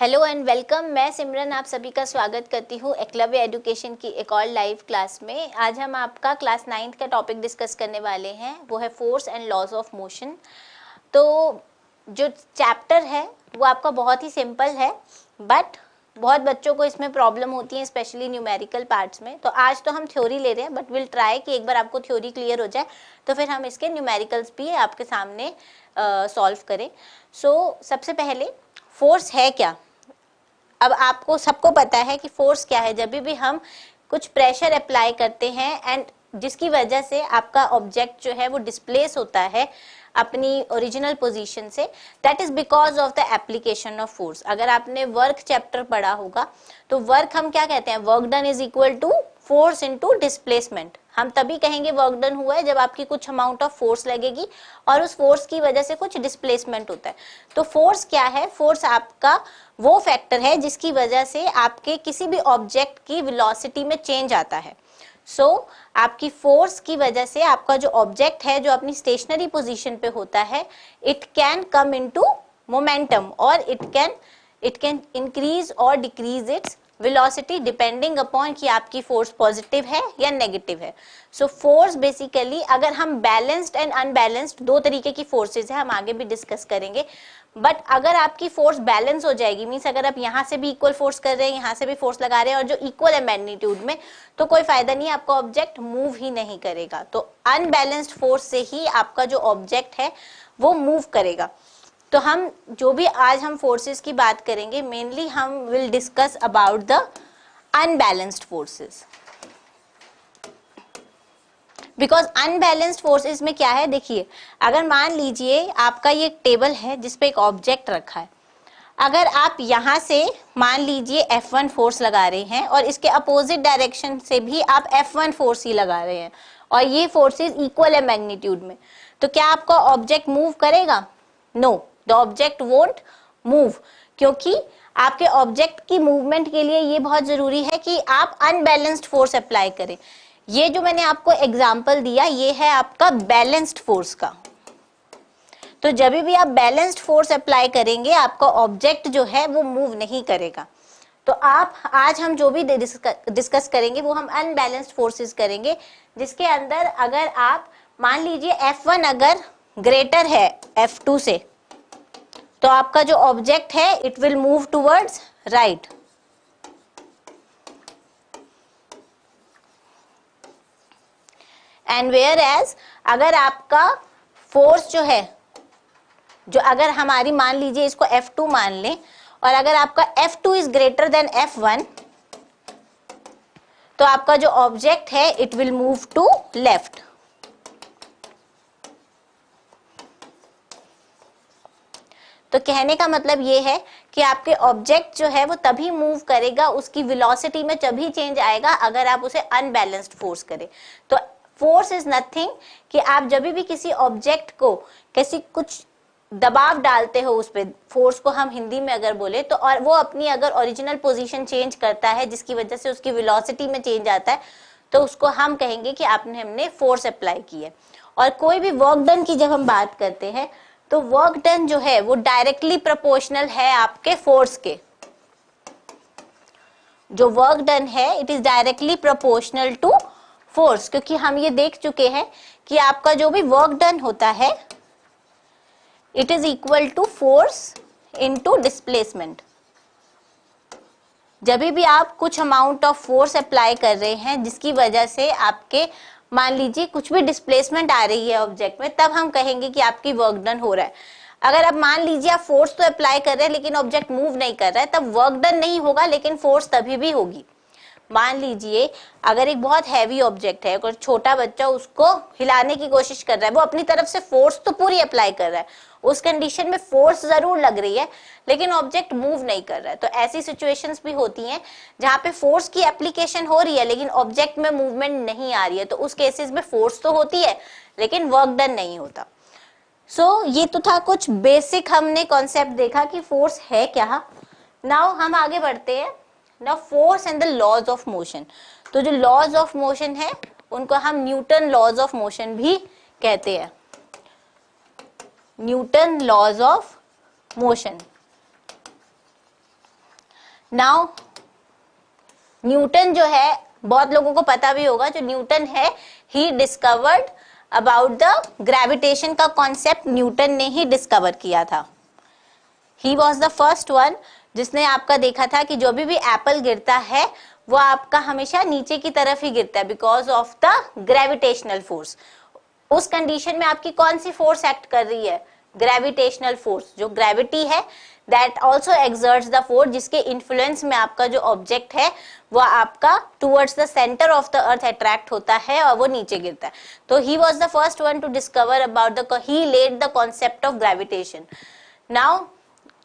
Hello and welcome. मैं सिमरन आप सभी का स्वागत करती हूँ एकलव्य एजुकेशन की एक और लाइव क्लास में। आज हम आपका क्लास 9th का टॉपिक डिस्कस करने वाले हैं, वो है force and laws of motion. तो जो चैप्टर है वो आपका बहुत ही सिंपल है, बट बहुत बच्चों को इसमें प्रॉब्लम होती है, स्पेशली न्यूमेरिकल पार्ट्स में। तो आज तो हम थ्योरी ले रहे हैं, बट विल ट्राई कि एक बार आपको थ्योरी क्लियर हो जाए तो फिर हम इसके न्यूमेरिकल्स भी आपके सामने सॉल्व करें। सो सबसे पहले फोर्स है क्या। अब आपको सबको पता है कि फोर्स क्या है। जब भी हम कुछ प्रेशर अप्लाई करते हैं एंड जिसकी वजह से आपका ऑब्जेक्ट जो है वो डिस्प्लेस होता है अपनी ओरिजिनल पोजीशन से, that is because of the application of force. अगर आपने वर्क चैप्टर पढ़ा होगा तो वर्क हम क्या कहते हैं, work done is equal to force into displacement. हम तभी कहेंगे वर्क डन हुआ है जब आपकी कुछ अमाउंट ऑफ फोर्स लगेगी और उस फोर्स की वजह से कुछ डिस्प्लेसमेंट होता है। तो फोर्स क्या है, फोर्स आपका वो फैक्टर है जिसकी वजह से आपके किसी भी ऑब्जेक्ट की वेलोसिटी में चेंज आता है। सो आपकी फोर्स की वजह से आपका जो ऑब्जेक्ट है जो अपनी स्टेशनरी पोजीशन पे होता है, it can come into momentum और इट कैन इंक्रीज और decrease its velocity depending upon कि आपकी फोर्स पॉजिटिव है या नेगेटिव है। सो फोर्स बेसिकली, अगर हम बैलेंस्ड एंड अनबैलेंस्ड, दो तरीके की फोर्सेस है, हम आगे भी डिस्कस करेंगे। बट अगर आपकी फोर्स बैलेंस हो जाएगी, मीन्स अगर आप यहाँ से भी इक्वल फोर्स कर रहे हैं, यहाँ से भी फोर्स लगा रहे हैं और जो इक्वल है मैग्नीट्यूड में, तो कोई फायदा नहीं, आपका ऑब्जेक्ट मूव ही नहीं करेगा। तो अनबैलेंस्ड फोर्स से ही आपका जो ऑब्जेक्ट है वो मूव करेगा। तो हम जो भी आज हम फोर्सेस की बात करेंगे, मेनली हम will discuss about the unbalanced forces. Because unbalanced forces में क्या है, देखिए अगर मान लीजिए आपका ये टेबल है जिसपे एक ऑब्जेक्ट रखा है, अगर आप यहाँ से मान लीजिए F1 फोर्स लगा रहे हैं और इसके अपोजिट डायरेक्शन से भी आप F1 फोर्स ही लगा रहे हैं और ये फोर्सेस इक्वल है मैग्नीट्यूड में, तो क्या आपका ऑब्जेक्ट मूव करेगा? No, the object won't move, क्योंकि आपके ऑब्जेक्ट की मूवमेंट के लिए ये बहुत जरूरी है कि आप अनबैलेंस्ड फोर्स अप्लाई करें। ये जो मैंने आपको एग्जांपल दिया ये है आपका बैलेंस्ड फोर्स का। तो जब भी आप बैलेंस्ड फोर्स अप्लाई करेंगे आपका ऑब्जेक्ट जो है वो मूव नहीं करेगा। तो आप आज हम जो भी डिस्कस करेंगे वो हम अनबैलेंस्ड फोर्सेस करेंगे, जिसके अंदर अगर आप मान लीजिए F1 अगर ग्रेटर है F2 से, तो आपका जो ऑब्जेक्ट है it will move towards right. And whereas अगर आपका फोर्स जो है, जो अगर हमारी मान लीजिए इसको F2 मान लें, और अगर आपका F2 is greater than F1, तो आपका जो ऑब्जेक्ट है it will move to left. तो कहने का मतलब ये है कि आपके ऑब्जेक्ट जो है वो तभी मूव करेगा, उसकी वेलोसिटी में तभी चेंज आएगा अगर आप उसे अनबैलेंस्ड फोर्स करें। तो फोर्स इज नथिंग कि आप जब भी किसी ऑब्जेक्ट को किसी कुछ दबाव डालते हो उस पे, फोर्स को हम हिंदी में अगर बोले तो, और वो अपनी अगर ओरिजिनल पोजीशन चेंज करता है जिसकी वजह से उसकी वेलोसिटी में चेंज आता है, तो उसको हम कहेंगे कि हमने फोर्स अप्लाई की है। और कोई भी वर्क डन की जब हम बात करते हैं तो वर्क डन जो है वो डायरेक्टली प्रोपोर्शनल है आपके फोर्स के। जो वर्क डन है it is directly proportional to force, क्योंकि हम ये देख चुके हैं कि आपका जो भी वर्क डन होता है it is equal to force into displacement. जब भी आप कुछ अमाउंट ऑफ फोर्स अप्लाई कर रहे हैं जिसकी वजह से आपके मान लीजिए कुछ भी डिस्प्लेसमेंट आ रही है ऑब्जेक्ट में, तब हम कहेंगे कि आपकी वर्क डन हो रहा है। अगर आप मान लीजिए आप फोर्स तो अप्लाई कर रहे हैं लेकिन ऑब्जेक्ट मूव नहीं कर रहा है, तब वर्क डन नहीं होगा, लेकिन फोर्स तभी भी होगी। मान लीजिए अगर एक बहुत हैवी ऑब्जेक्ट है, अगर छोटा बच्चा उसको हिलाने की कोशिश कर रहा है, वो अपनी तरफ से फोर्स तो पूरी अप्लाई कर रहा है, उस कंडीशन में फोर्स जरूर लग रही है लेकिन ऑब्जेक्ट मूव नहीं कर रहा है। तो ऐसी सिचुएशंस भी होती हैं जहां पे फोर्स की एप्लीकेशन हो रही है लेकिन ऑब्जेक्ट में मूवमेंट नहीं आ रही है, तो उस केसेस में फोर्स तो होती है लेकिन वर्क डन नहीं होता। सो ये तो था कुछ बेसिक हमने कॉन्सेप्ट देखा कि फोर्स है क्या। नाउ हम आगे बढ़ते हैं। Now force and the laws of motion. तो जो लॉज ऑफ मोशन है उनको हम न्यूटन लॉज ऑफ मोशन भी कहते हैं। Newton laws of motion. Now Newton जो है, बहुत लोगों को पता भी होगा, जो न्यूटन है he discovered about the gravitation का कॉन्सेप्ट न्यूटन ने ही डिस्कवर किया था। ही वॉज द फर्स्ट वन जिसने आपका देखा था कि जो भी एप्पल गिरता है वो आपका हमेशा नीचे की तरफ ही गिरता है because of the gravitational force. उस कंडीशन में आपकी कौन सी फोर्स एक्ट कर रही है? Gravitational force. जो ग्रेविटी है that also exerts the force, जिसके इन्फ्लुएंस में आपका जो ऑब्जेक्ट है वो आपका towards the centre of the earth attract होता है और वो नीचे गिरता है। तो he was the first one to discover about the, he led the concept of gravitation. Now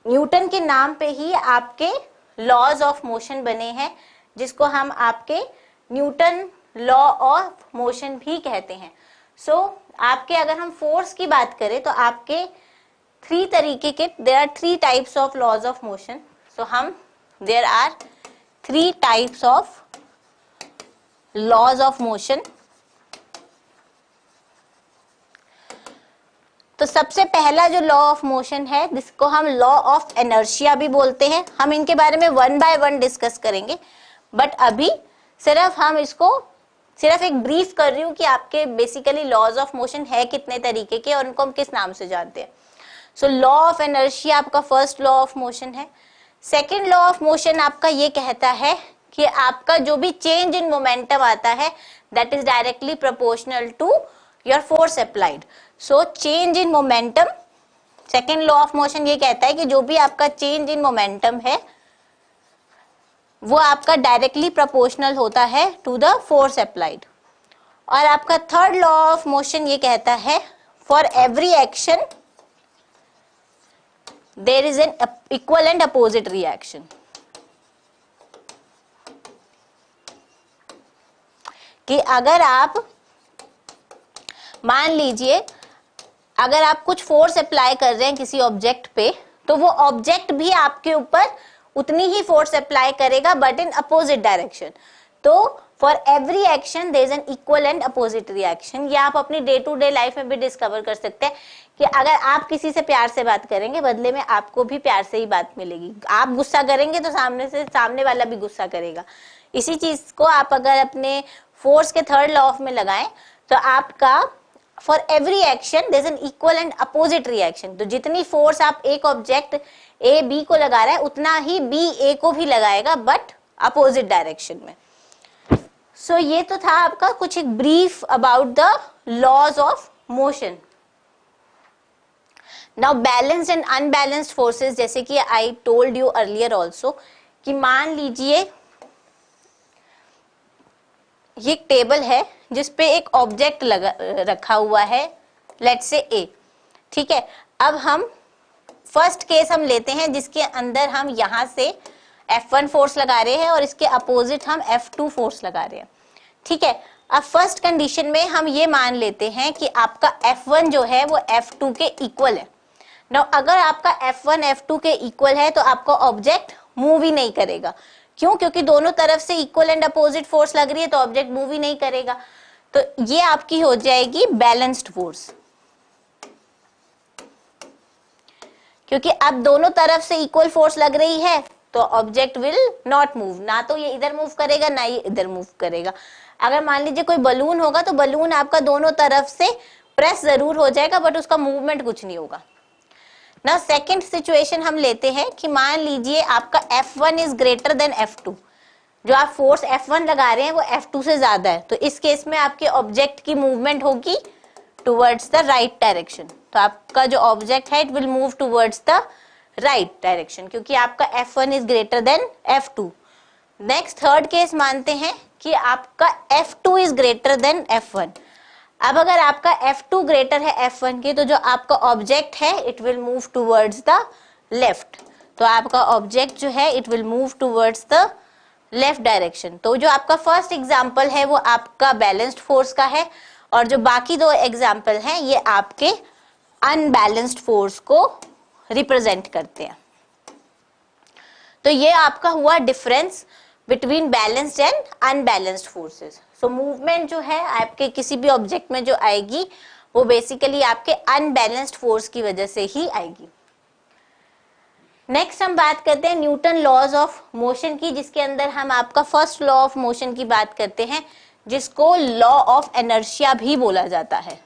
Newton के नाम पे ही आपके लॉज ऑफ मोशन बने हैं, जिसको हम आपके न्यूटन लॉ ऑफ मोशन भी कहते हैं। सो आपके अगर हम फोर्स की बात करें तो आपके थ्री तरीके के, there are three types of laws of motion. So हम there are three types of laws of motion. तो सबसे पहला जो लॉ ऑफ मोशन है जिसको हम लॉ ऑफ इनर्शिया भी बोलते हैं, हम इनके बारे में वन बाय वन डिस्कस करेंगे, बट अभी सिर्फ हम इसको सिर्फ एक ब्रीफ कर रही हूँ कि आपके बेसिकली लॉज ऑफ मोशन है कितने तरीके के और उनको हम किस नाम से जानते हैं। सो लॉ ऑफ इनर्शिया आपका फर्स्ट लॉ ऑफ मोशन है। सेकेंड लॉ ऑफ मोशन आपका ये कहता है कि आपका जो भी चेंज इन मोमेंटम आता है that is directly proportional to your force applied. So change in momentum, second law of motion ये कहता है कि जो भी आपका चेंज इन मोमेंटम है वो आपका डायरेक्टली प्रोपोर्शनल होता है टू द फोर्स अप्लाइड। और आपका थर्ड लॉ ऑफ मोशन ये कहता है for every action there is an equal and opposite reaction. कि अगर आप मान लीजिए अगर आप कुछ फोर्स अप्लाई कर रहे हैं किसी ऑब्जेक्ट पे, तो वो ऑब्जेक्ट भी आपके ऊपर उतनी ही फोर्स अप्लाई करेगा बट इन अपोजिट डायरेक्शन। तो for every action there is an equal and opposite reaction. ये आप अपनी डे टू डे लाइफ में भी डिस्कवर कर सकते हैं कि अगर आप किसी से प्यार से बात करेंगे बदले में आपको भी प्यार से ही बात मिलेगी। आप गुस्सा करेंगे तो सामने वाला भी गुस्सा करेगा। इसी चीज को आप अगर अपने फोर्स के थर्ड लॉ ऑफ में लगाएं तो आपका for every action there is an equal and opposite reaction. तो जितनी फोर्स आप एक ऑब्जेक्ट ए बी को लगा रहा है उतना ही बी ए को भी लगाएगा बट अपोजिट डायरेक्शन में। सो ये तो था आपका कुछ एक brief about the laws of motion. Now balanced and unbalanced forces, जैसे कि I told you earlier also कि मान लीजिए ये एक टेबल है जिसपे एक ऑब्जेक्ट रखा हुआ है, लेट्स से ए, ठीक है। अब हम फर्स्ट केस हम लेते हैं जिसके अंदर हम यहां से F1 फोर्स लगा रहे हैं और इसके अपोजिट हम F2 फोर्स लगा रहे हैं, ठीक है। अब फर्स्ट कंडीशन में हम ये मान लेते हैं कि आपका F1 जो है वो F2 के इक्वल है। नाउ अगर आपका F1 F2 के इक्वल है तो आपका ऑब्जेक्ट मूव ही नहीं करेगा। क्यों? क्योंकि दोनों तरफ से इक्वल एंड अपोजिट फोर्स लग रही है तो ऑब्जेक्ट मूव ही नहीं करेगा। तो ये आपकी हो जाएगी बैलेंस्ड फोर्स, क्योंकि अब दोनों तरफ से इक्वल फोर्स लग रही है तो ऑब्जेक्ट विल नॉट मूव, ना तो ये इधर मूव करेगा ना ये इधर मूव करेगा। अगर मान लीजिए कोई बलून होगा तो बलून आपका दोनों तरफ से प्रेस जरूर हो जाएगा बट उसका मूवमेंट कुछ नहीं होगा ना। सेकंड सिचुएशन हम लेते हैं कि मान लीजिए आपका F1 is greater than F2, जो आप फोर्स F1 लगा रहे हैं वो F2 से ज्यादा है, तो इस केस में आपके ऑब्जेक्ट की मूवमेंट होगी टुवर्ड्स द राइट डायरेक्शन। तो आपका जो ऑब्जेक्ट है it will move towards the right direction क्योंकि आपका F1 is greater than F2। Next third case मानते हैं कि आपका F2 is greater than F1। अब अगर आपका F2 ग्रेटर है F1 के तो जो आपका ऑब्जेक्ट है it will move towards the left. तो आपका ऑब्जेक्ट जो है it will move towards the left direction. तो जो आपका फर्स्ट एग्जांपल है वो आपका बैलेंस्ड फोर्स का है और जो बाकी दो एग्जांपल हैं ये आपके अनबैलेंस्ड फोर्स को रिप्रेजेंट करते हैं। तो ये आपका हुआ difference between balanced and unbalanced forces. So movement जो है आपके किसी भी ऑब्जेक्ट में जो आएगी वो बेसिकली आपके अनबैलेंस्ड फोर्स की वजह से ही आएगी। नेक्स्ट हम बात करते हैं न्यूटन लॉज ऑफ मोशन की, जिसके अंदर हम आपका फर्स्ट लॉ ऑफ मोशन की बात करते हैं, जिसको लॉ ऑफ इनर्शिया भी बोला जाता है।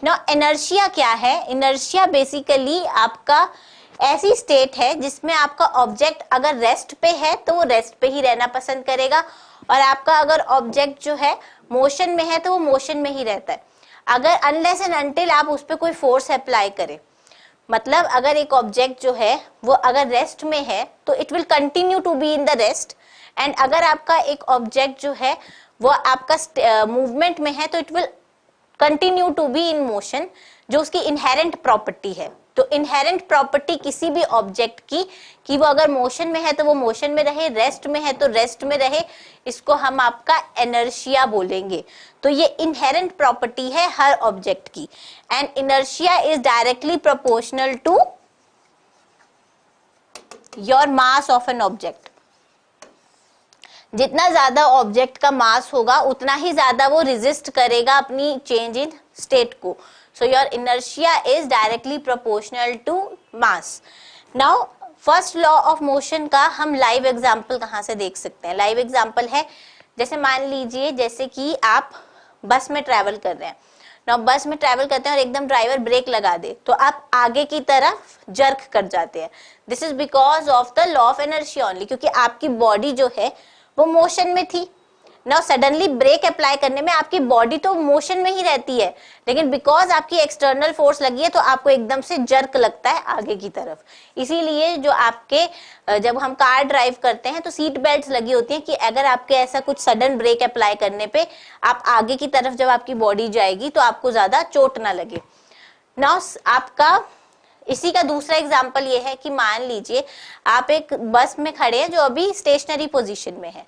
ना इनर्शिया क्या है? इनर्शिया बेसिकली आपका ऐसी स्टेट है जिसमें आपका ऑब्जेक्ट अगर रेस्ट पे है तो वो रेस्ट पे ही रहना पसंद करेगा, और आपका अगर ऑब्जेक्ट जो है मोशन में है तो वो मोशन में ही रहता है, अगर अनलेस एंड अनटिल आप उस पर कोई फोर्स अप्लाई करें। मतलब अगर एक ऑब्जेक्ट जो है वो अगर रेस्ट में है तो it will continue to be in the rest, and अगर आपका एक ऑब्जेक्ट जो है वो आपका मूवमेंट में है तो it will continue to be in motion, जो उसकी इनहेरेंट प्रॉपर्टी है। तो इनहेरेंट प्रॉपर्टी किसी भी ऑब्जेक्ट की कि वो अगर मोशन में है तो वो मोशन में रहे, रेस्ट में है तो रेस्ट में रहे, इसको हम आपका इनर्शिया बोलेंगे। तो ये इनहेरेंट प्रॉपर्टी है हर ऑब्जेक्ट की, and inertia is directly proportional to your mass of an object. जितना ज्यादा ऑब्जेक्ट का मास होगा उतना ही ज्यादा वो रेजिस्ट करेगा अपनी चेंज इन स्टेट को। So your inertia is directly proportional to mass. Now first law of motion का हम लाइव एग्जांपल कहाँ से देख सकते हैं? लाइव एग्जांपल है, जैसे मान लीजिए जैसे कि आप बस में ट्रैवल कर रहे हैं। नाउ बस में ट्रैवल करते हैं और एकदम ड्राइवर ब्रेक लगा दे तो आप आगे की तरफ जर्क कर जाते हैं। This is because of the law of inertia only, क्योंकि आपकी बॉडी जो है वो मोशन में थी। नाउ सडनली ब्रेक अप्लाई करने में आपकी बॉडी तो मोशन में ही रहती है, लेकिन बिकॉज आपकी एक्सटर्नल फोर्स लगी है तो आपको एकदम से जर्क लगता है आगे की तरफ। इसीलिए जो आपके जब हम कार ड्राइव करते हैं तो सीट बेल्ट लगी होती हैं कि अगर आपके ऐसा कुछ सडन ब्रेक अप्लाई करने पे आप आगे की तरफ जब आपकी बॉडी जाएगी तो आपको ज्यादा चोट ना लगे। नाउ आपका इसी का दूसरा एग्जाम्पल ये है कि मान लीजिए आप एक बस में खड़े हैं जो अभी स्टेशनरी पोजीशन में है।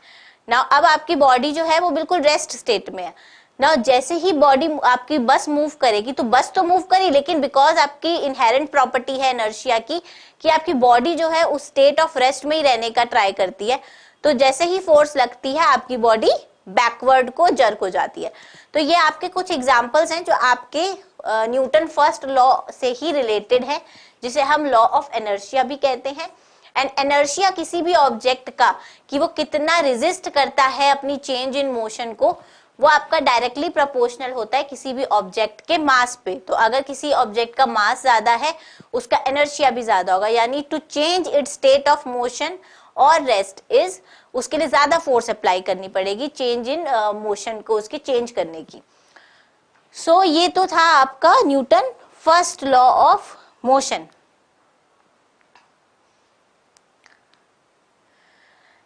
नाउ अब आपकी बॉडी जो है वो बिल्कुल रेस्ट स्टेट में है। नाउ जैसे ही बॉडी आपकी बस मूव करेगी तो बस तो मूव करी, लेकिन बिकॉज आपकी इनहेरेंट प्रॉपर्टी है इनर्शिया की कि आपकी बॉडी जो है उस स्टेट ऑफ रेस्ट में ही रहने का ट्राई करती है, तो जैसे ही फोर्स लगती है आपकी बॉडी बैकवर्ड को जर्क हो जाती है। तो ये आपके कुछ एग्जाम्पल्स हैं जो आपके न्यूटन फर्स्ट लॉ से ही रिलेटेड है, जिसे हम लॉ ऑफ इनर्शिया भी कहते हैं। एंड इनर्शिया किसी भी ऑब्जेक्ट का कि वो कितना रेजिस्ट करता है अपनी चेंज इन मोशन को, वो आपका डायरेक्टली प्रोपोर्शनल होता है किसी भी ऑब्जेक्ट के मास पे। तो अगर किसी ऑब्जेक्ट का मास ज्यादा है उसका इनर्शिया भी ज्यादा होगा, यानी to change its state of motion और रेस्ट इज उसके लिए ज्यादा फोर्स अप्लाई करनी पड़ेगी चेंज इन मोशन को उसके चेंज करने की। सो ये तो था आपका Newton first law of motion.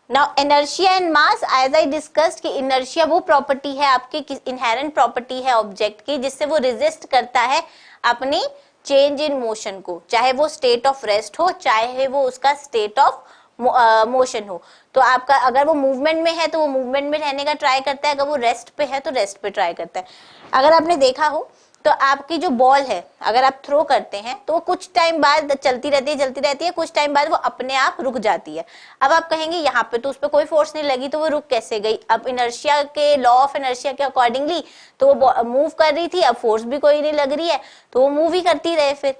Now inertia and mass, as I discussed कि इनर्शिया वो प्रॉपर्टी है आपकी इनहेरेंट प्रॉपर्टी है ऑब्जेक्ट की जिससे वो रेजिस्ट करता है अपनी चेंज इन मोशन को, चाहे वो स्टेट ऑफ रेस्ट हो चाहे वो उसका स्टेट ऑफ मोशन हो। तो आपका अगर वो मूवमेंट में है तो वो मूवमेंट में रहने का ट्राई करता है, अगर वो रेस्ट पे है तो रेस्ट पे ट्राई करता है। अगर आपने देखा हो तो आपकी जो बॉल है अगर आप थ्रो करते हैं तो वो कुछ टाइम बाद चलती रहती है, कुछ टाइम बाद वो अपने आप रुक जाती है। अब आप कहेंगे यहाँ पे तो उस पर कोई फोर्स नहीं लगी तो वो रुक कैसे गई? अब इनर्शिया के लॉ ऑफ इनर्शिया के अकॉर्डिंगली तो वो मूव कर रही थी, अब फोर्स भी कोई नहीं लग रही है तो वो मूव ही करती रहे फिर।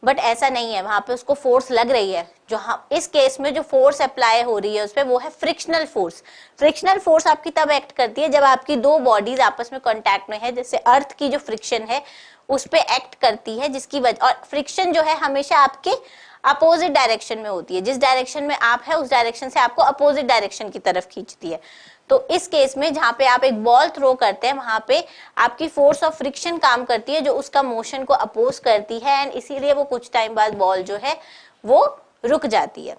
बट ऐसा नहीं है, वहां पे उसको फोर्स लग रही है। जो हम इस केस में जो फोर्स अप्लाई हो रही है उस पे वो है फ्रिक्शनल फोर्स। फ्रिक्शनल फोर्स आपकी तब एक्ट करती है जब आपकी दो बॉडीज आपस में कांटेक्ट में है, जैसे अर्थ की जो फ्रिक्शन है उस पे एक्ट करती है, जिसकी वजह और फ्रिक्शन जो है हमेशा आपके अपोजिट डायरेक्शन में होती है। जिस डायरेक्शन में आप है उस डायरेक्शन से आपको अपोजिट डायरेक्शन की तरफ खींचती है। तो इस केस में जहां पे आप एक बॉल थ्रो करते हैं वहां पे आपकी फोर्स ऑफ फ्रिक्शन काम करती है जो उसका मोशन को अपोज करती है, एंड इसीलिए वो कुछ टाइम बाद बॉल जो है वो रुक जाती है।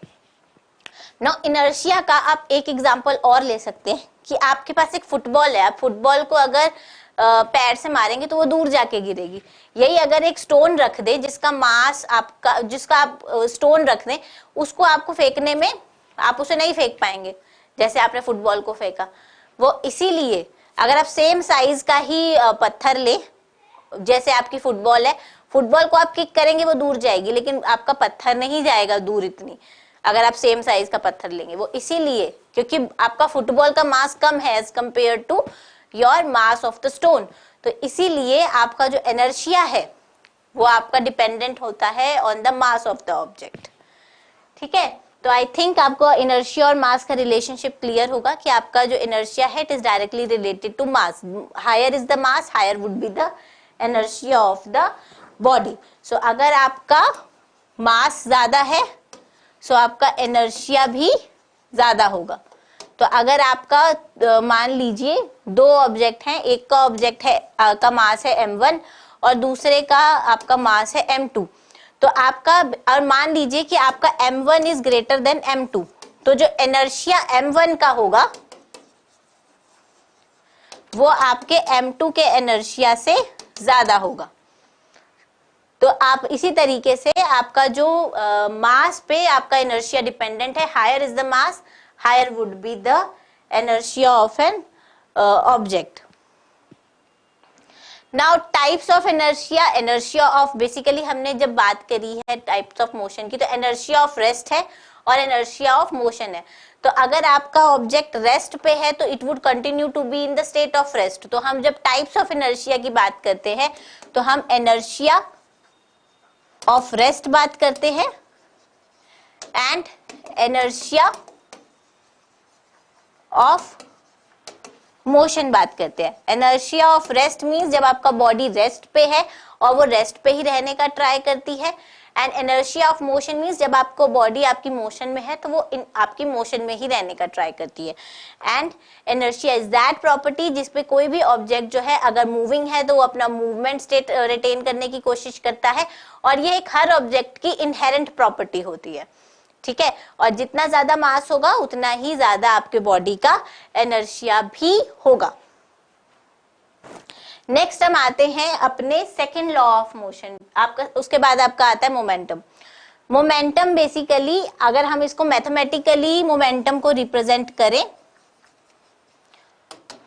नाउ इनर्शिया का आप एक एग्जांपल और ले सकते हैं कि आपके पास एक फुटबॉल है, आप फुटबॉल को अगर पैर से मारेंगे तो वो दूर जाके गिरेगी। यही अगर एक स्टोन रख दे जिसका मास आपका जिसका आप स्टोन रख दें उसको आपको फेंकने में आप उसे नहीं फेंक पाएंगे जैसे आपने फुटबॉल को फेंका। वो इसीलिए अगर आप सेम साइज का ही पत्थर ले, जैसे आपकी फुटबॉल है, फुटबॉल को आप किक करेंगे वो दूर जाएगी लेकिन आपका पत्थर नहीं जाएगा दूर इतनी अगर आप सेम साइज का पत्थर लेंगे। वो इसीलिए क्योंकि आपका फुटबॉल का मास कम है as compare to your mass of the stone. तो इसीलिए आपका जो इनर्शिया है वो आपका डिपेंडेंट होता है on the mass of the object. ठीक है, तो आई थिंक आपको इनर्शिया और मास का रिलेशनशिप क्लियर होगा कि आपका जो इनर्शिया है it is directly related to mass. Higher is the mass, higher would be the inertia of the body. So अगर आपका मास ज्यादा है सो आपका इनर्शिया भी ज्यादा होगा। तो अगर आपका मान लीजिए दो ऑब्जेक्ट हैं, एक का ऑब्जेक्ट है का मास है m1 और दूसरे का आपका मास है m2, तो आपका और मान लीजिए कि आपका m1 is greater than m2, तो जो इनर्शिया m1 का होगा वो आपके m2 के इनर्शिया से ज्यादा होगा। तो आप इसी तरीके से आपका जो मास पे आपका इनर्शिया डिपेंडेंट है, higher is the mass higher would be the inertia of an object. Now types of inertia, inertia of basically हमने जब बात करी है टाइप्स ऑफ मोशन की तो इनर्शिया ऑफ रेस्ट है और इनर्शिया ऑफ मोशन है। तो अगर आपका ऑब्जेक्ट रेस्ट पे है तो it would continue to be in the state of rest. तो हम जब टाइप्स ऑफ इनर्शिया की बात करते हैं तो हम इनर्शिया ऑफ रेस्ट बात करते हैं एंड इनर्शिया ऑफ मोशन बात करते हैं। इनर्शिया ऑफ रेस्ट मींस जब आपका बॉडी रेस्ट पे है और वो रेस्ट पे ही रहने का ट्राई करती है, and inertia of motion means जब आपको बॉडी आपकी मोशन में है तो वो आपकी मोशन में ही रहने का ट्राई करती है। And inertia is that property जिसपे कोई भी ऑब्जेक्ट जो है अगर मूविंग है तो वो अपना मूवमेंट स्टेट रिटेन करने की कोशिश करता है, और ये एक हर ऑब्जेक्ट की इनहेरेंट प्रॉपर्टी होती है। ठीक है, और जितना ज्यादा मास होगा उतना ही ज्यादा आपके बॉडी का इनर्शिया भी होगा। नेक्स्ट हम आते हैं अपने सेकंड लॉ ऑफ मोशन। आपका उसके बाद आपका आता है मोमेंटम। मोमेंटम बेसिकली अगर हम इसको मैथमेटिकली मोमेंटम को रिप्रेजेंट करें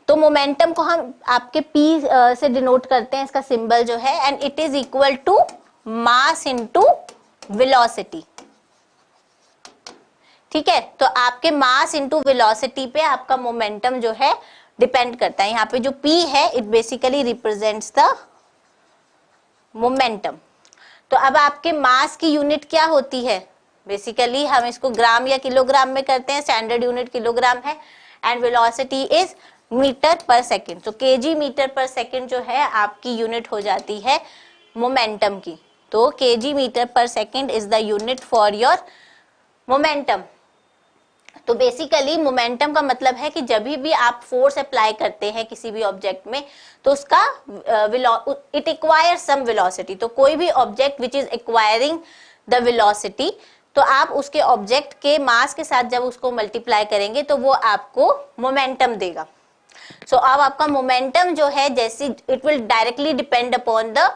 तो मोमेंटम को हम आपके P से डिनोट करते हैं, इसका सिंबल जो है, and it is equal to mass into velocity. ठीक है, तो आपके मास इनटू वेलोसिटी पे आपका मोमेंटम जो है डिपेंड करता है। यहाँ पे जो P है it basically represents the momentum. तो अब आपके मास की यूनिट क्या होती है, बेसिकली हम इसको ग्राम या किलोग्राम में करते हैं, स्टैंडर्ड यूनिट किलोग्राम है, and velocity is metre per second. तो kg मीटर पर सेकेंड जो है आपकी यूनिट हो जाती है मोमेंटम की। तो kg metre per second is the unit for your momentum. तो बेसिकली मोमेंटम का मतलब है कि जब भी आप फोर्स अप्लाई करते हैं किसी भी ऑब्जेक्ट में तो उसका इट एक्वायर्स सम वेलोसिटी। तो कोई भी object which is acquiring the velocity तो आप उसके ऑब्जेक्ट के मास के साथ जब उसको मल्टीप्लाई करेंगे तो वो आपको मोमेंटम देगा। सो अब आपका मोमेंटम जो है जैसे it will directly depend upon the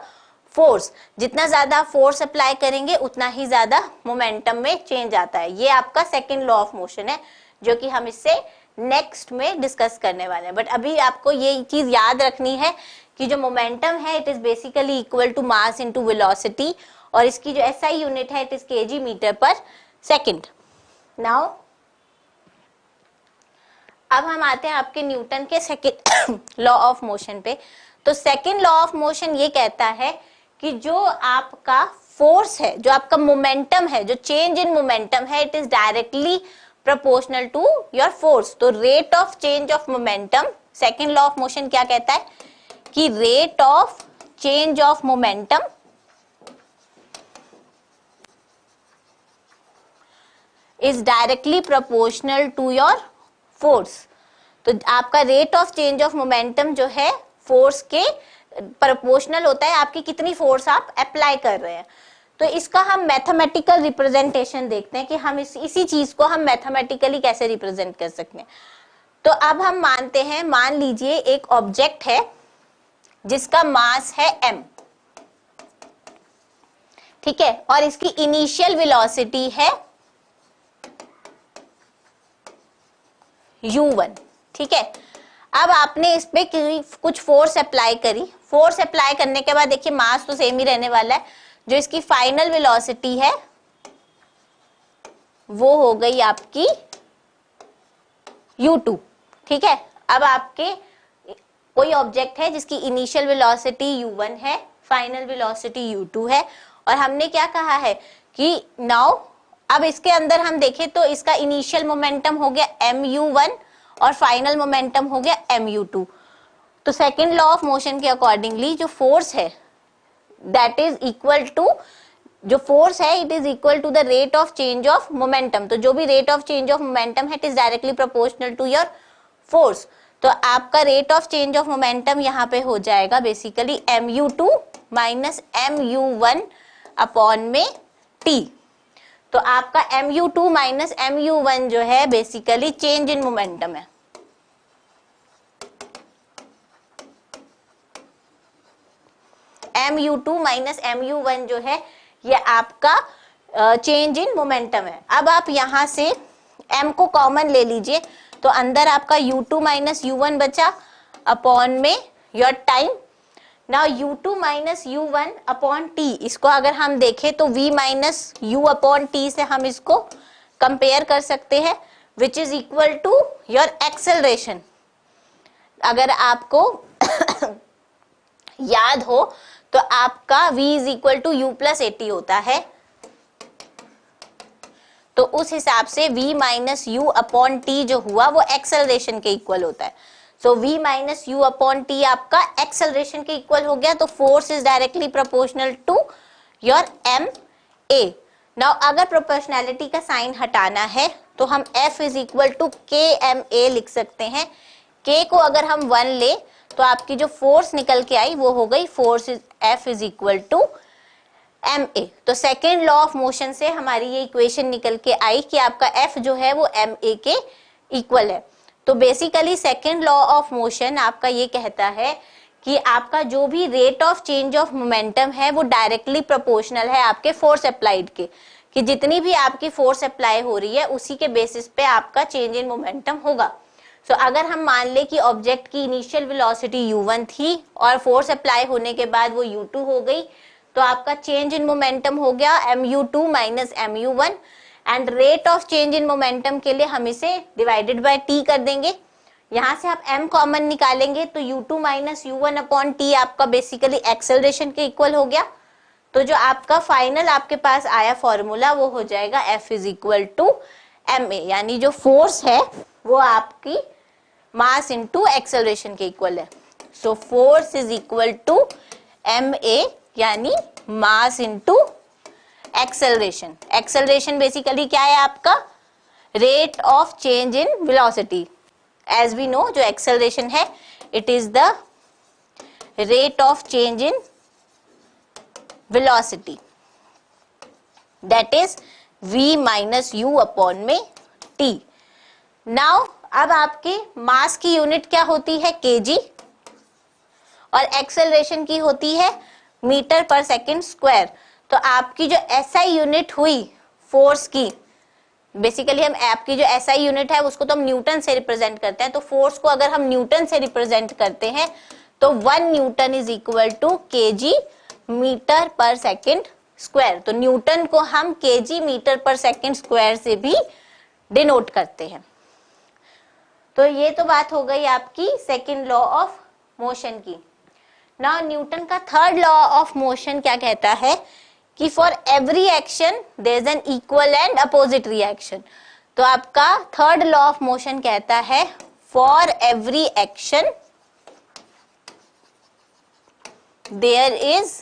force. जितना ज्यादा फोर्स अप्लाई करेंगे उतना ही ज्यादा मोमेंटम में चेंज आता है। ये आपका सेकंड लॉ ऑफ मोशन है जो कि हम इससे नेक्स्ट में डिस्कस करने वाले हैं। बट अभी आपको ये चीज याद रखनी है कि जो मोमेंटम है it is basically equal to mass into velocity, और इसकी जो SI यूनिट है it is kg metre per second. Now अब हम आते हैं आपके न्यूटन के सेकेंड लॉ ऑफ मोशन पे। तो सेकेंड लॉ ऑफ मोशन ये कहता है कि जो आपका फोर्स है, जो आपका मोमेंटम है, जो चेंज इन मोमेंटम है it is directly proportional to your force. तो rate of change of momentum, second law of motion क्या कहता है कि rate of change of momentum is directly proportional to your force. तो आपका rate of change of momentum जो है force के प्रोपोर्शनल होता है, आपकी कितनी फोर्स आप अप्लाई कर रहे हैं। तो इसका हम मैथमेटिकल रिप्रेजेंटेशन देखते हैं कि हम इसी चीज को हम मैथमेटिकली कैसे रिप्रेजेंट कर सकते हैं। तो अब हम मानते हैं, मान लीजिए एक ऑब्जेक्ट है जिसका मास है m, ठीक है, और इसकी इनिशियल वेलोसिटी है u1। ठीक है, अब आपने इस पे कुछ फोर्स अप्लाई करी। फोर्स अप्लाई करने के बाद देखिए मास तो सेम ही रहने वाला है, जो इसकी फाइनल वेलोसिटी है वो हो गई आपकी u2। ठीक है, अब आपके कोई ऑब्जेक्ट है जिसकी इनिशियल वेलोसिटी u1 है, फाइनल वेलोसिटी u2 है। और हमने क्या कहा है कि नाउ अब इसके अंदर हम देखें तो इसका इनिशियल मोमेंटम हो गया mu1 और फाइनल मोमेंटम हो गया mu2। तो सेकेंड लॉ ऑफ मोशन के अकॉर्डिंगली जो फोर्स है दैट इज इक्वल टू, जो फोर्स है it is equal to the rate of change of momentum. तो जो भी rate of change of momentum है it is directly proportional to your force. तो आपका rate of change of momentum यहाँ पे हो जाएगा basically mu2 minus mu1 upon में t। तो आपका mu2 माइनस mu1 जो है बेसिकली चेंज इन मोमेंटम है। mu2 माइनस mu1 जो है ये आपका चेंज इन मोमेंटम है। अब आप यहां से m को कॉमन ले लीजिए तो अंदर आपका u2 माइनस u1 बचा अपॉन में your time. Now u2 minus u1 upon t, इसको अगर हम देखें तो v minus u upon t से हम इसको कंपेयर कर सकते हैं which is equal to your acceleration. अगर आपको याद हो तो आपका v is equal to u plus at होता है, तो उस हिसाब से v minus u upon t जो हुआ वो एक्सेलरेशन के इक्वल होता है। So v minus u upon t आपका एक्सेलरेशन के इक्वल हो गया। तो force is directly proportional to your ma। Now अगर प्रोपोर्शनैलिटी का साइन हटाना है तो हम F is equal to KMA लिख सकते हैं। K को अगर हम 1 ले तो आपकी जो फोर्स निकल के आई वो हो गई force is F is equal to ma। तो सेकेंड लॉ ऑफ मोशन से हमारी ये इक्वेशन निकल के आई कि आपका F जो है वो ma के इक्वल है। तो basically second law of motion आपका ये कहता है कि आपका जो भी rate of change of momentum है वो डायरेक्टली प्रोपोर्शनल है आपके फोर्स अप्लाइड के, कि जितनी भी आपकी फोर्स अप्लाई हो रही है उसी के बेसिस पे आपका चेंज इन मोमेंटम होगा। सो अगर हम मान ले कि ऑब्जेक्ट की इनिशियल वेलोसिटी u1 थी और फोर्स अप्लाई होने के बाद वो u2 हो गई, तो आपका चेंज इन मोमेंटम हो गया mu2 minus mu1 and rate of change in momentum के लिए हम इसे डिवाइडेड बाय t कर देंगे। यहाँ से आप m कॉमन निकालेंगे तो u2 minus u1 upon t आपका बेसिकली एक्सेलरेशन के इक्वल हो गया। तो जो आपका फाइनल आपके पास आया फॉर्मूला वो हो जाएगा F is equal to ma, यानी जो फोर्स है वो आपकी मास इनटू एक्सेलरेशन के इक्वल है। So force is equal to ma यानी mass into acceleration. Acceleration basically क्या है आपका rate of change in velocity. As we know जो एक्सेलरेशन है it is the rate of change in velocity that is v minus u upon में t। Now अब आपके मास की यूनिट क्या होती है kg और एक्सेलरेशन की होती है मीटर पर सेकंड स्क्वायर। तो आपकी जो SI यूनिट हुई फोर्स की, बेसिकली हम आपकी जो SI यूनिट है उसको तो हम न्यूटन से रिप्रेजेंट करते हैं। तो फोर्स को अगर हम न्यूटन से रिप्रेजेंट करते हैं तो 1 newton is equal to kg metre per second square. तो न्यूटन को हम kg metre per second square से भी डिनोट करते हैं। तो ये तो बात हो गई आपकी सेकंड लॉ ऑफ मोशन की। नाउ न्यूटन का थर्ड लॉ ऑफ मोशन क्या कहता है कि for every action there is an equal and opposite reaction. तो आपका थर्ड लॉ ऑफ मोशन कहता है for every action there is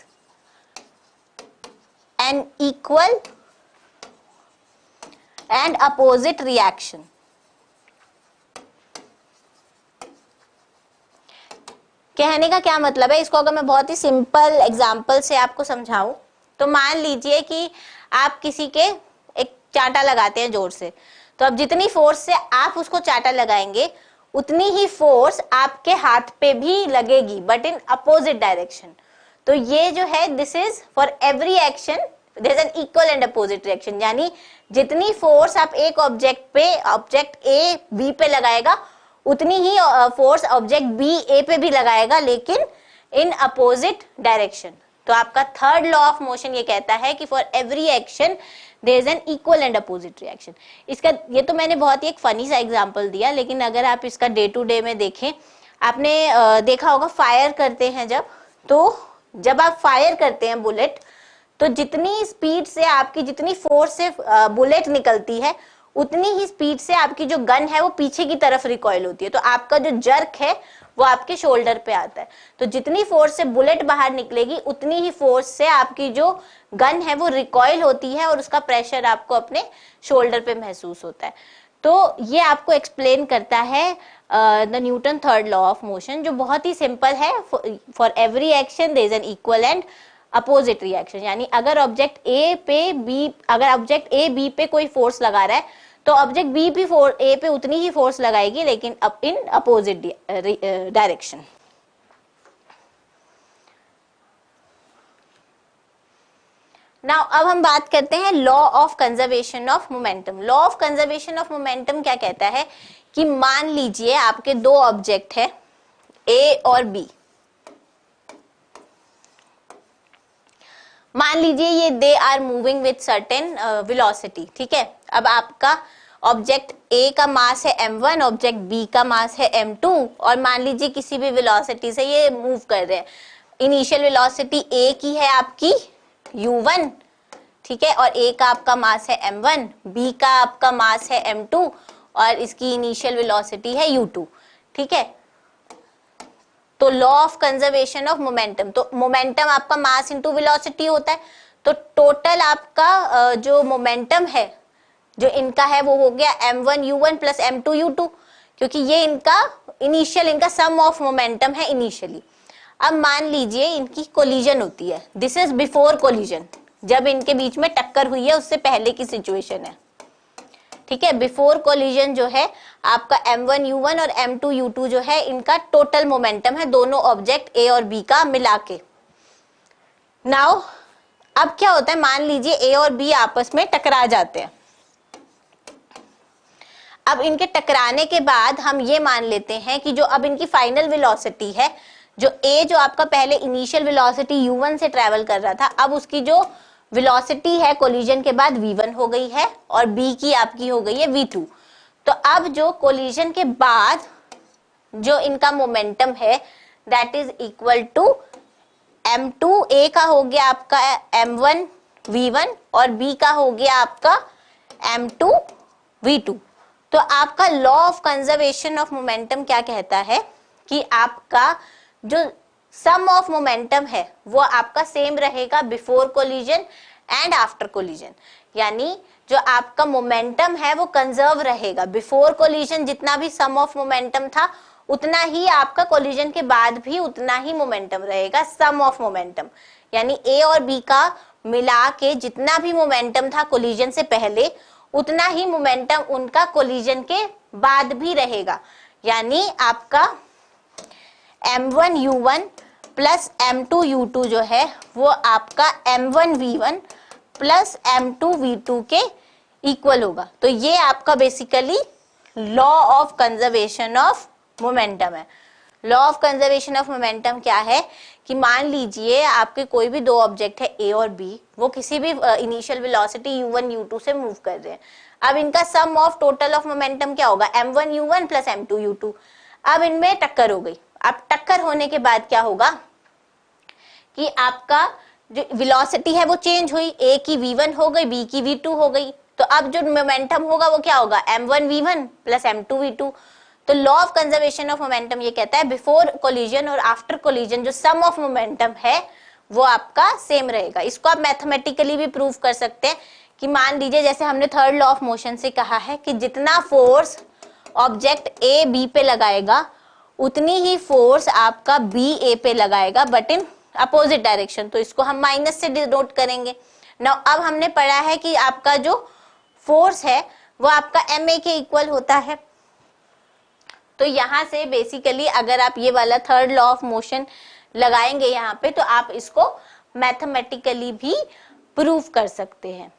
an equal and opposite reaction. कहने का क्या मतलब है, इसको अगर मैं बहुत ही सिंपल एग्जांपल से आपको समझाऊं तो मान लीजिए कि आप किसी के एक चांटा लगाते हैं जोर से, तो अब जितनी फोर्स से आप उसको चांटा लगाएंगे उतनी ही फोर्स आपके हाथ पे भी लगेगी बट इन अपोजिट डायरेक्शन। तो ये जो है this is for every action there is an equal and opposite reaction, यानी जितनी फोर्स आप एक ऑब्जेक्ट ए बी पे लगाएगा उतनी ही फोर्स ऑब्जेक्ट बी ए पे भी लगाएगा लेकिन इन अपोजिट डायरेक्शन। तो आपका थर्ड लॉ ऑफ मोशन ये कहता है कि for every action there is an equal and opposite reaction. इसका ये तो मैंने बहुत ही एक फनी सा एग्जांपल दिया, लेकिन अगर आप इसका डे टू डे में देखें, आपने देखा होगा फायर करते हैं जब, तो जब आप फायर करते हैं बुलेट, तो जितनी स्पीड से आपकी, जितनी फोर्स से बुलेट निकलती है, उतनी ही स्पीड से आपकी जो गन है वो पीछे की तरफ रिकॉइल होती है। तो आपका जो जर्क है वो आपके शोल्डर पे आता है। तो जितनी फोर्स से बुलेट बाहर निकलेगी, उतनी ही फोर्स से आपकी जो गन है वो रिकॉइल होती है और उसका प्रेशर आपको अपने शोल्डर पे महसूस होता है। तो ये आपको एक्सप्लेन करता है the Newton third law of motion, जो बहुत ही सिंपल है। For every action there is an equal and opposite reaction. यानी अगर ऑब्जेक्ट ए बी पे कोई फोर्स लगा रहा है, तो ऑब्जेक्ट बी भी ए पे उतनी ही फोर्स लगाएगी, लेकिन इन अपोजिट डायरेक्शन। नाउ अब हम बात करते हैं law of conservation of momentum. Law of conservation of momentum क्या कहता है कि मान लीजिए आपके दो ऑब्जेक्ट है ए और बी। मान लीजिए ये they are moving with certain velocity, ठीक है। अब आपका ऑब्जेक्ट ए का मास है m1, ऑब्जेक्ट बी का मास है m2, और मान लीजिए किसी भी वेलोसिटी से ये मूव कर रहे हैं। इनिशियल वेलोसिटी ए की है आपकी u1, ठीक है, और ए का आपका मास है m1, बी का आपका मास है m2 और इसकी इनिशियल वेलोसिटी है u2, ठीक है। तो law of conservation of momentum, तो मोमेंटम आपका मास इनटू वेलोसिटी होता है। तो टोटल आपका जो मोमेंटम है जो इनका है वो हो गया m1 u1 plus m2 u2, क्योंकि ये इनका इनिशियल, इनका सम ऑफ मोमेंटम है इनिशियली। अब मान लीजिए इनकी कोलिजन होती है, दिस इज बिफोर कोलिजन, जब इनके बीच में टक्कर हुई है उससे पहले की सिचुएशन है, ठीक है। बिफोर कोलिजन जो है आपका m1 u1 और m2 u2 जो है इनका टोटल मोमेंटम है, दोनों ऑब्जेक्ट ए और बी का मिला के। नाउ अब क्या होता है, मान लीजिए ए और बी आपस में टकरा जाते हैं। अब इनके टकराने के बाद हम ये मान लेते हैं कि जो अब इनकी फाइनल वेलोसिटी है, जो ए जो आपका पहले इनिशियल वेलोसिटी u1 से ट्रेवल कर रहा था, अब उसकी जो वेलोसिटी है कोलिजन के बाद v1 हो गई है और b की आपकी हो गई है v2। तो अब जो कोलिजन के बाद जो इनका मोमेंटम है that is equal to m2, a का हो गया आपका m1 v1 और b का हो गया आपका m2 v2। तो आपका law of conservation of momentum क्या कहता है कि आपका जो सम ऑफ मोमेंटम है वो आपका सेम रहेगा before collision and after collision. यानी जो आपका मोमेंटम है वो कंजर्व रहेगा। बिफोर कोलिजन जितना भी सम ऑफ मोमेंटम था उतना ही आपका कोलिजन के बाद भी उतना ही मोमेंटम रहेगा, सम ऑफ मोमेंटम। यानी ए और बी का मिला के जितना भी मोमेंटम था कोलिजन से पहले, उतना ही मोमेंटम उनका कोलिजन के बाद भी रहेगा। यानी आपका m1 u1 plus m2 u2 जो है वो आपका m1 v1 plus m2 v2 के इक्वल होगा। तो ये आपका basically law of conservation of momentum है। Law of conservation of momentum क्या है कि मान लीजिए आपके कोई भी दो ऑब्जेक्ट है ए और बी, वो किसी भी इनिशियल वेलोसिटी u1 u2 से मूव कर रहे हैं। अब इनका सम ऑफ टोटल ऑफ मोमेंटम क्या होगा, m1 u1 plus m2 u2। अब इनमें टक्कर हो गई। अब टक्कर होने के बाद क्या होगा कि आपका जो वेलोसिटी है वो चेंज हुई, ए की v1 हो गई, बी की v2 हो गई। तो अब जो मोमेंटम होगा वो क्या होगा, m1 v1 plus m2 v2। तो law of conservation of momentum ये कहता है बिफोर कोलिजन और आफ्टर कोलिजन जो सम ऑफ मोमेंटम है वो आपका सेम रहेगा। इसको आप मैथमेटिकली भी प्रूव कर सकते हैं कि मान लीजिए जैसे हमने थर्ड लॉ ऑफ मोशन से कहा है कि जितना फोर्स ऑब्जेक्ट ए बी पे लगाएगा उतनी ही फोर्स आपका बी ए पे लगाएगा, बट इन अपोजिट डायरेक्शन। तो इसको हम माइनस से डिनोट करेंगे। नाउ अब हमने पढ़ा है कि आपका जो फोर्स है वो आपका एम ए के इक्वल होता है। तो यहां से बेसिकली अगर आप ये वाला थर्ड लॉ ऑफ मोशन लगाएंगे यहाँ पे, तो आप इसको मैथमेटिकली भी प्रूव कर सकते हैं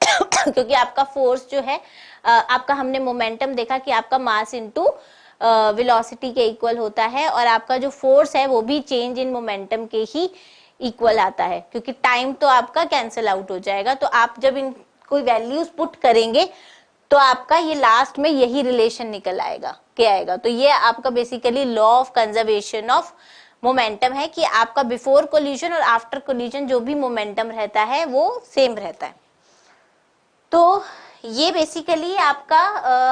क्योंकि आपका फोर्स जो है आपका, हमने मोमेंटम देखा कि आपका मास इनटू वेलोसिटी के इक्वल होता है, और आपका जो फोर्स है वो भी चेंज इन मोमेंटम के ही इक्वल आता है, क्योंकि टाइम तो आपका कैंसिल आउट हो जाएगा। तो आप जब इन कोई वैल्यूज पुट करेंगे तो आपका ये लास्ट में यही रिलेशन निकल आएगा, क्या आएगा। तो ये आपका basically law of conservation of momentum है कि आपका बिफोर कोलिजन और आफ्टर कोलिजन जो भी मोमेंटम रहता है वो सेम रहता है। तो ये बेसिकली आपका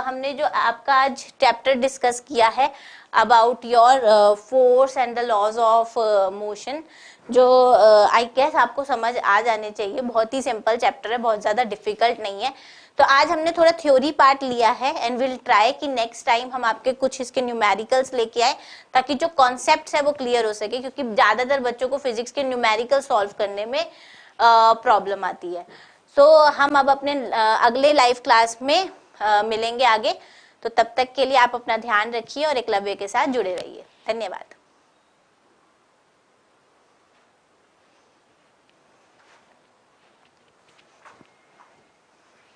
हमने जो आपका आज चैप्टर डिस्कस किया है about your force and the laws of motion, जो आई गेस आपको समझ आ जाने चाहिए। बहुत ही सिंपल चैप्टर है, बहुत ज़्यादा डिफिकल्ट नहीं है। तो आज हमने थोड़ा थ्योरी पार्ट लिया है एंड विल ट्राई कि नेक्स्ट टाइम हम आपके कुछ इसके न्यूमेरिकल्स लेके आए ताकि जो कॉन्सेप्ट्स है वो क्लियर हो सके, क्योंकि ज़्यादातर बच्चों को फिजिक्स के न्यूमेरिकल सॉल्व करने में प्रॉब्लम आती है। सो हम अब अपने अगले लाइव क्लास में मिलेंगे आगे। तो तब तक के लिए आप अपना ध्यान रखिए और एकलव्य के साथ जुड़े रहिए। धन्यवाद।